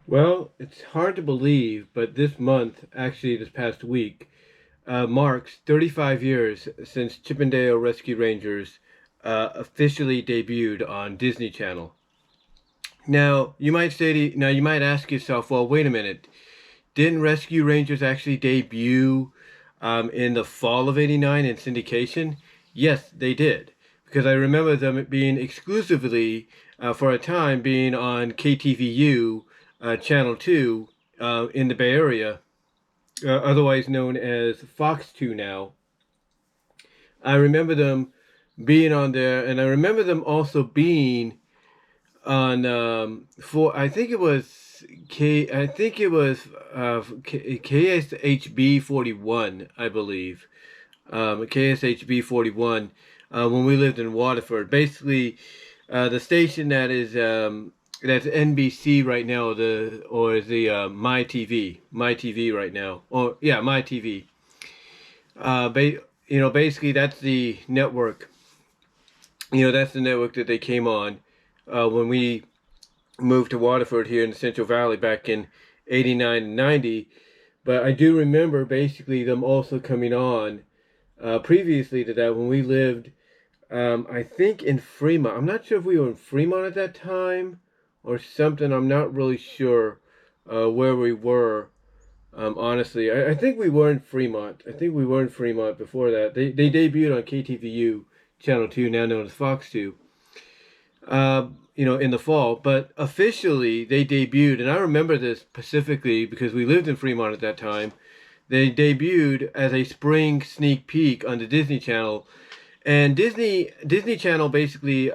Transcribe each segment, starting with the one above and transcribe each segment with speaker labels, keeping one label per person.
Speaker 1: Well, it's hard to believe, but this month, actually this past week, marks 35 years since Chippendale Rescue Rangers officially debuted on Disney Channel. Now you might ask yourself, well, wait a minute, didn't Rescue Rangers actually debut in the fall of '89 in syndication? Yes, they did, because I remember them being exclusively for a time being on KTVU Channel 2 in the Bay Area, otherwise known as Fox 2 now. I remember them being on there, and I remember them also being on for I think it was KSHB 41, I believe. KSHB 41 when we lived in Waterford. Basically, the station that is that's NBC right now, My TV right now, or yeah, My TV. Basically that's the network. That's the network that they came on when we moved to Waterford here in the Central Valley back in '89 and '90. But I do remember basically them also coming on previously to that when we lived, I think in Fremont. I'm not sure if we were in Fremont at that time or something. I'm not really sure where we were. Honestly, I think we were in Fremont. I think we were in Fremont before that. They debuted on KTVU Channel 2, now known as Fox 2. In the fall, but officially they debuted, and I remember this specifically because we lived in Fremont at that time. They debuted as a spring sneak peek on the Disney Channel, and Disney Channel basically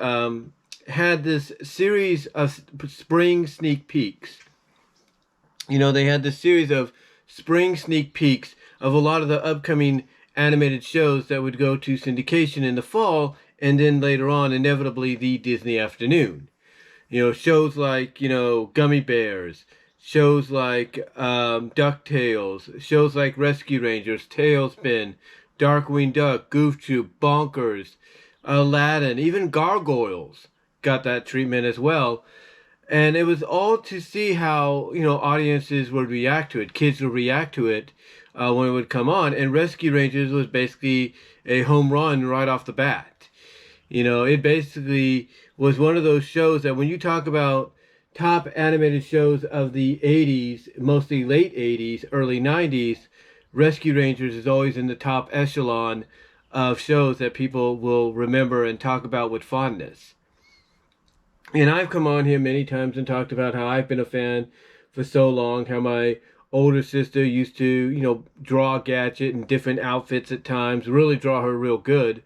Speaker 1: had this series of spring sneak peeks. They had this series of spring sneak peeks of a lot of the upcoming animated shows that would go to syndication in the fall, and then later on, inevitably, the Disney afternoon. Shows like, Gummy Bears, shows like DuckTales, shows like Rescue Rangers, Tailspin, Darkwing Duck, Goof Troop, Bonkers, Aladdin, even Gargoyles got that treatment as well. And it was all to see how, audiences would react to it, kids would react to it when it would come on. And Rescue Rangers was basically a home run right off the bat. It basically was one of those shows that when you talk about top animated shows of the '80s, mostly late '80s, early '90s, Rescue Rangers is always in the top echelon of shows that people will remember and talk about with fondness. And I've come on here many times and talked about how I've been a fan for so long, how my older sister used to, draw Gadget in different outfits at times, really draw her real good.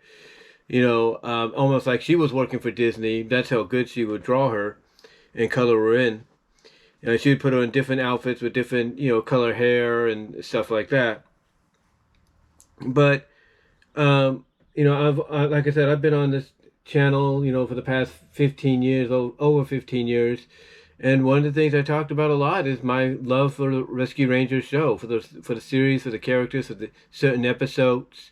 Speaker 1: Almost like she was working for Disney. That's how good she would draw her and color her in. She would put her in different outfits with different, color hair and stuff like that. But, like I said, I've been on this channel, for the past 15 years, over 15 years. And one of the things I talked about a lot is my love for the Rescue Rangers show, for the series, for the characters, for the certain episodes.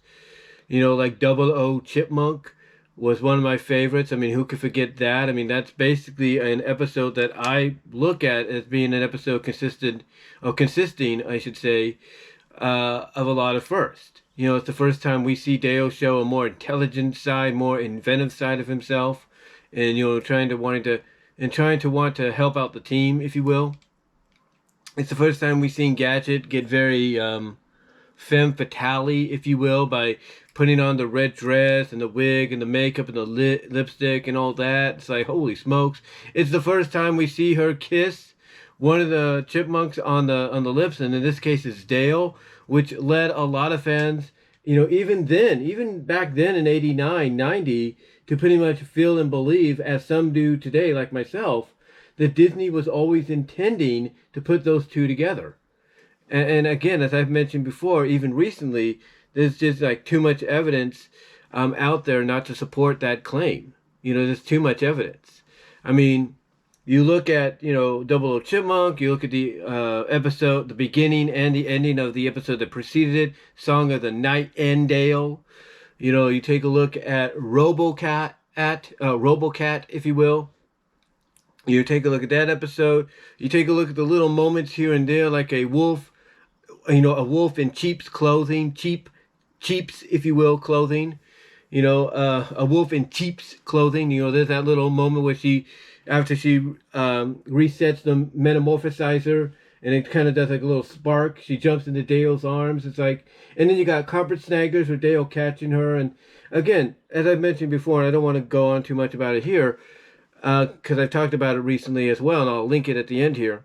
Speaker 1: Like Double O Chipmunk was one of my favorites. I mean, who could forget that? I mean, that's basically an episode that I look at as being an episode consisting, I should say, of a lot of firsts. It's the first time we see Dale show a more intelligent side, more inventive side of himself, and trying to want to help out the team, if you will. It's the first time we've seen Gadget get very femme fatale, if you will, by putting on the red dress and the wig and the makeup and the lipstick and all that. It's like, holy smokes. It's the first time we see her kiss one of the chipmunks on the lips, and in this case it's Dale, which led a lot of fans, even back then in '89, '90, to pretty much feel and believe, as some do today, like myself, that Disney was always intending to put those two together. And again, as I've mentioned before, even recently, there's just like too much evidence out there not to support that claim. There's too much evidence. I mean, you look at, Double O Chipmunk, you look at the episode, the beginning and the ending of the episode that preceded it, Song of the Nightingale. You take a look at Robocat, if you will. You take a look at that episode. You take a look at the little moments here and there, like a wolf, a wolf in cheap's clothing, cheaps, if you will, clothing. A wolf in cheap's clothing. There's that little moment where after she resets the metamorphosizer, and it kind of does like a little spark. She jumps into Dale's arms. It's like, and then you got carpet snaggers with Dale catching her. And again, as I mentioned before, and I don't want to go on too much about it here, because I've talked about it recently as well, and I'll link it at the end here.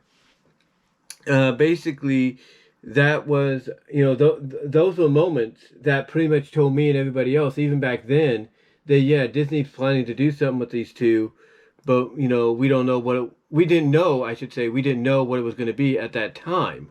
Speaker 1: Basically, that was, those were moments that pretty much told me and everybody else, even back then, that yeah, Disney's planning to do something with these two, but we don't know we didn't know, I should say, we didn't know what it was going to be at that time.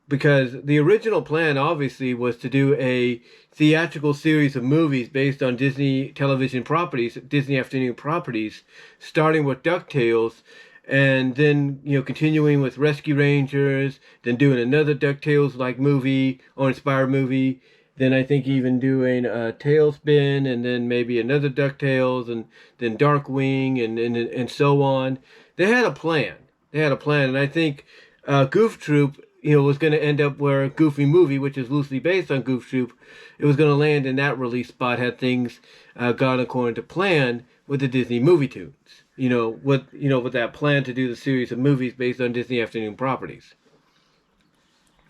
Speaker 1: Because the original plan obviously was to do a theatrical series of movies based on Disney television properties, Disney afternoon properties, starting with DuckTales, and then continuing with Rescue Rangers, then doing another DuckTales like movie or inspired movie, then I think even doing a Tailspin, and then maybe another DuckTales, and then Darkwing, and so on. They had a plan. And I think Goof Troop, was going to end up where Goofy Movie, which is loosely based on Goof Troop, it was going to land in that release spot had things gone according to plan with the Disney movie tunes. With that plan to do the series of movies based on Disney afternoon properties.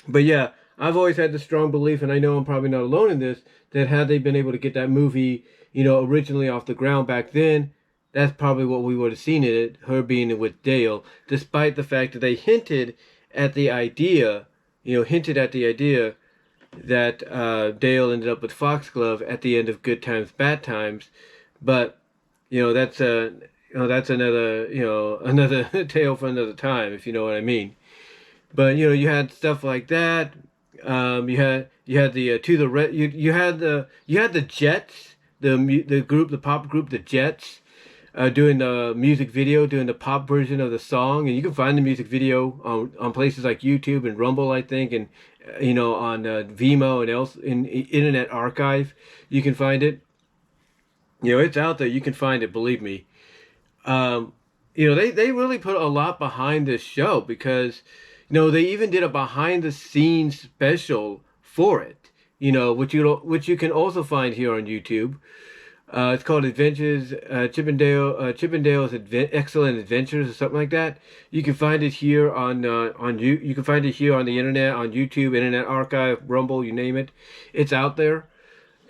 Speaker 1: But yeah, I've always had the strong belief, and I know I'm probably not alone in this, that had they been able to get that movie, originally off the ground back then, that's probably what we would have seen in it, her being with Dale, despite the fact that they hinted at the idea that Dale ended up with Foxglove at the end of Good Times, Bad Times, but that's another tale for another time, if you know what I mean. But you had stuff like that. You had the To the Red. You had the Jets, the pop group, the Jets, doing the music video, doing the pop version of the song, and you can find the music video on places like YouTube and Rumble, I think, and on VENMO and else in Internet Archive, you can find it. It's out there. You can find it. Believe me. They really put a lot behind this show because, they even did a behind the scenes special for it, which you can also find here on YouTube. It's called Adventures, Chippendale's Excellent Adventures or something like that. You can find it here you can find it here on the internet, on YouTube, Internet Archive, Rumble, you name it. It's out there.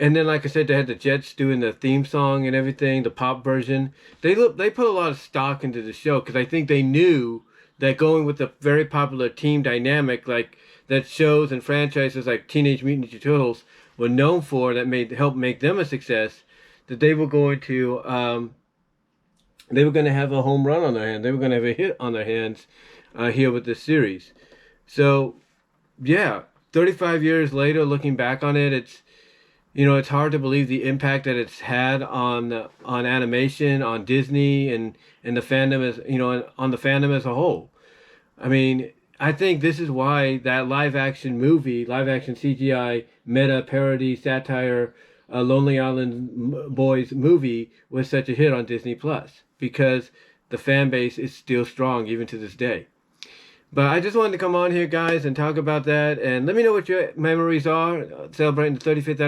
Speaker 1: And then, like I said, they had the Jets doing the theme song and everything, the pop version. They put a lot of stock into the show because I think they knew that going with the very popular team dynamic, like that shows and franchises like Teenage Mutant Ninja Turtles were known for, that helped make them a success, that they were going to have a home run on their hands. They were going to have a hit on their hands here with this series. So, yeah, 35 years later, looking back on it, it's hard to believe the impact that it's had on animation, on Disney, and the fandom on the fandom as a whole. I mean, I think this is why that live action CGI meta parody satire, Lonely Island Boys movie was such a hit on Disney Plus, because the fan base is still strong even to this day. But I just wanted to come on here, guys, and talk about that, and let me know what your memories are celebrating the 35th anniversary